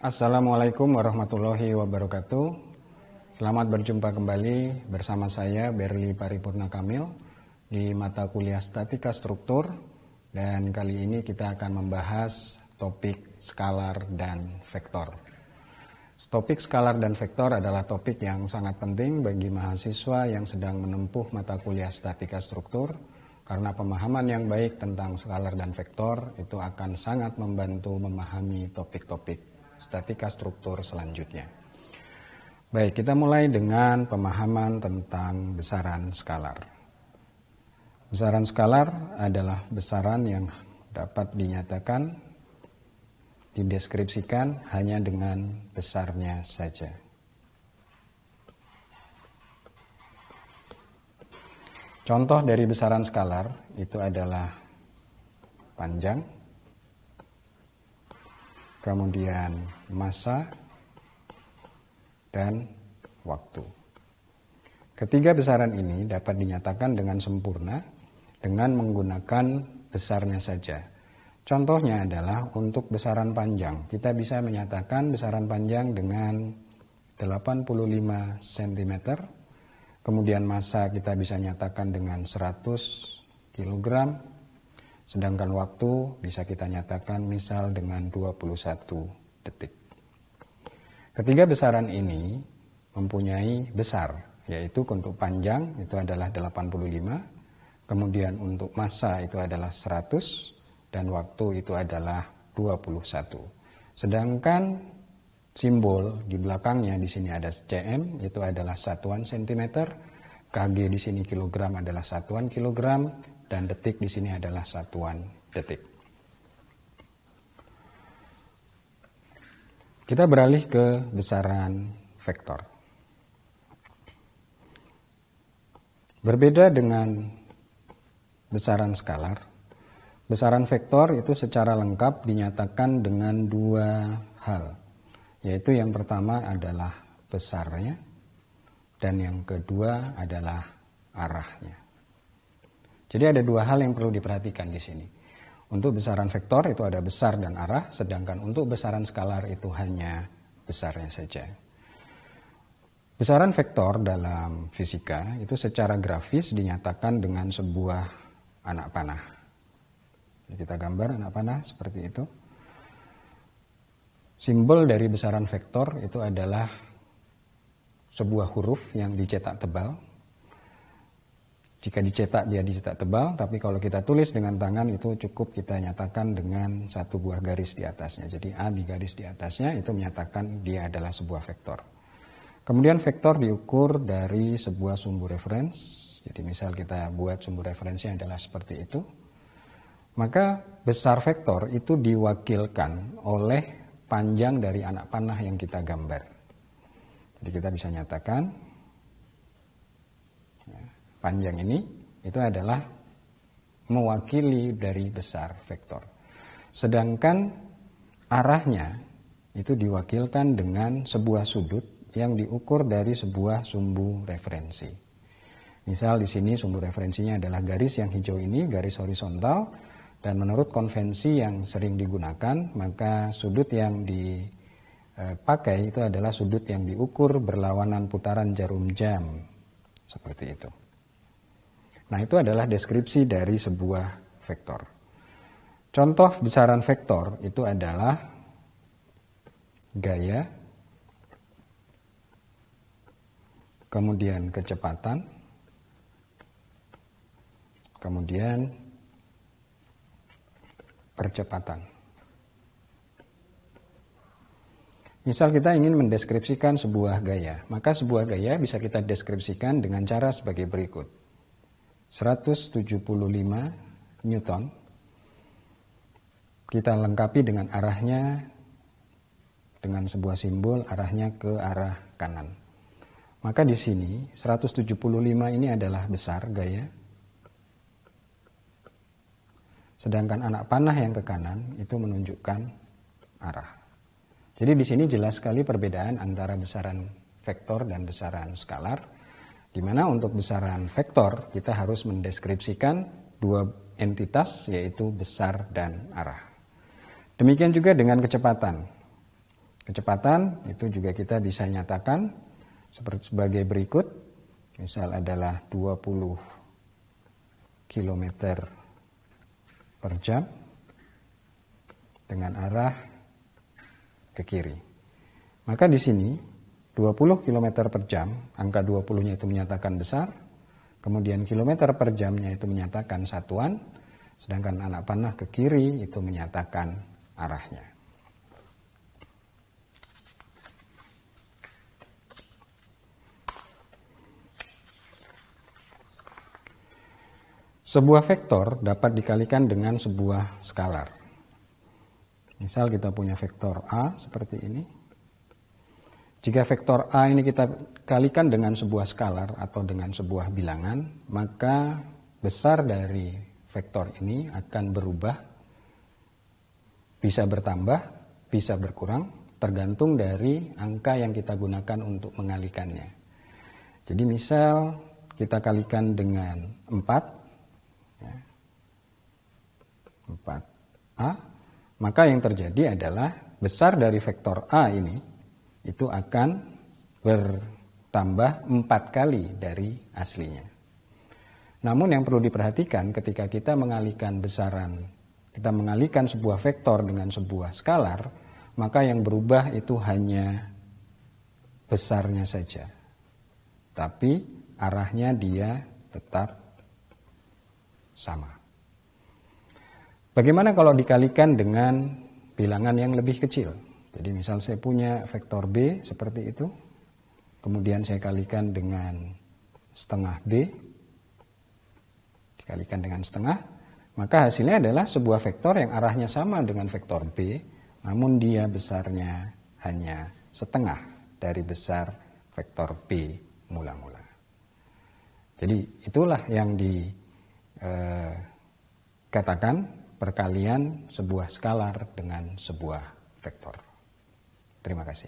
Assalamualaikum warahmatullahi wabarakatuh. Selamat berjumpa kembali bersama saya Berli Paripurna Kamil di mata kuliah Statika Struktur, dan kali ini kita akan membahas topik skalar dan vektor. Topik skalar dan vektor adalah topik yang sangat penting bagi mahasiswa yang sedang menempuh mata kuliah Statika Struktur, karena pemahaman yang baik tentang skalar dan vektor itu akan sangat membantu memahami topik-topik statika struktur selanjutnya. Baik, kita mulai dengan pemahaman tentang besaran skalar. Besaran skalar adalah besaran yang dapat dinyatakan, dideskripsikan hanya dengan besarnya saja. Contoh dari besaran skalar itu adalah panjang, kemudian massa, dan waktu. Ketiga besaran ini dapat dinyatakan dengan sempurna dengan menggunakan besarnya saja. Contohnya adalah untuk besaran panjang. Kita bisa menyatakan besaran panjang dengan 85 cm. Kemudian massa kita bisa nyatakan dengan 100 kg. Sedangkan waktu bisa kita nyatakan misal dengan 21 detik. Ketiga besaran ini mempunyai besar, yaitu untuk panjang itu adalah 85, kemudian untuk massa itu adalah 100, dan waktu itu adalah 21. Sedangkan simbol di belakangnya di sini ada cm, itu adalah satuan cm, kg di sini kilogram adalah satuan kilogram, dan detik di sini adalah satuan detik. Kita beralih ke besaran vektor. Berbeda dengan besaran skalar, besaran vektor itu secara lengkap dinyatakan dengan dua hal, yaitu yang pertama adalah besarnya, dan yang kedua adalah arahnya. Jadi ada dua hal yang perlu diperhatikan di sini. Untuk besaran vektor itu ada besar dan arah, sedangkan untuk besaran skalar itu hanya besarnya saja. Besaran vektor dalam fisika itu secara grafis dinyatakan dengan sebuah anak panah. Kita gambar anak panah seperti itu. Simbol dari besaran vektor itu adalah sebuah huruf yang dicetak tebal. Jika dicetak, dia dicetak tebal, tapi kalau kita tulis dengan tangan itu cukup kita nyatakan dengan satu buah garis di atasnya. Jadi A di garis di atasnya itu menyatakan dia adalah sebuah vektor. Kemudian vektor diukur dari sebuah sumbu referens. Jadi misal kita buat sumbu referensinya adalah seperti itu. Maka besar vektor itu diwakilkan oleh panjang dari anak panah yang kita gambar. Jadi kita bisa nyatakan panjang ini itu adalah mewakili dari besar vektor. Sedangkan arahnya itu diwakilkan dengan sebuah sudut yang diukur dari sebuah sumbu referensi. Misal di sini sumbu referensinya adalah garis yang hijau ini, garis horizontal, dan menurut konvensi yang sering digunakan, maka sudut yang dipakai itu adalah sudut yang diukur berlawanan putaran jarum jam. Seperti itu. Nah, itu adalah deskripsi dari sebuah vektor. Contoh besaran vektor itu adalah gaya, kemudian kecepatan, kemudian percepatan. Misal kita ingin mendeskripsikan sebuah gaya, maka sebuah gaya bisa kita deskripsikan dengan cara sebagai berikut. 175 Newton kita lengkapi dengan arahnya dengan sebuah simbol arahnya ke arah kanan. Maka di sini 175 ini adalah besar gaya. Sedangkan anak panah yang ke kanan itu menunjukkan arah. Jadi di sini jelas sekali perbedaan antara besaran vektor dan besaran skalar. Di mana untuk besaran vektor kita harus mendeskripsikan dua entitas, yaitu besar dan arah. Demikian juga dengan kecepatan. Kecepatan itu juga kita bisa nyatakan sebagai berikut. Misal adalah 20 km per jam dengan arah ke kiri. Maka di sini 20 km per jam, angka 20-nya itu menyatakan besar, kemudian kilometer per jamnya itu menyatakan satuan, sedangkan anak panah ke kiri itu menyatakan arahnya. Sebuah vektor dapat dikalikan dengan sebuah skalar. Misal kita punya vektor A seperti ini. Jika vektor A ini kita kalikan dengan sebuah skalar atau dengan sebuah bilangan, maka besar dari vektor ini akan berubah, bisa bertambah, bisa berkurang, tergantung dari angka yang kita gunakan untuk mengalikannya. Jadi misal kita kalikan dengan 4, 4A, maka yang terjadi adalah besar dari vektor A ini itu akan bertambah 4 kali dari aslinya. Namun yang perlu diperhatikan ketika kita mengalihkan sebuah vektor dengan sebuah skalar, maka yang berubah itu hanya besarnya saja. Tapi arahnya dia tetap sama. Bagaimana kalau dikalikan dengan bilangan yang lebih kecil? Jadi misal saya punya vektor B seperti itu, kemudian saya kalikan dengan setengah B, dikalikan dengan setengah, maka hasilnya adalah sebuah vektor yang arahnya sama dengan vektor B, namun dia besarnya hanya setengah dari besar vektor B mula-mula. Jadi itulah yang dikatakan perkalian sebuah skalar dengan sebuah vektor. Terima kasih.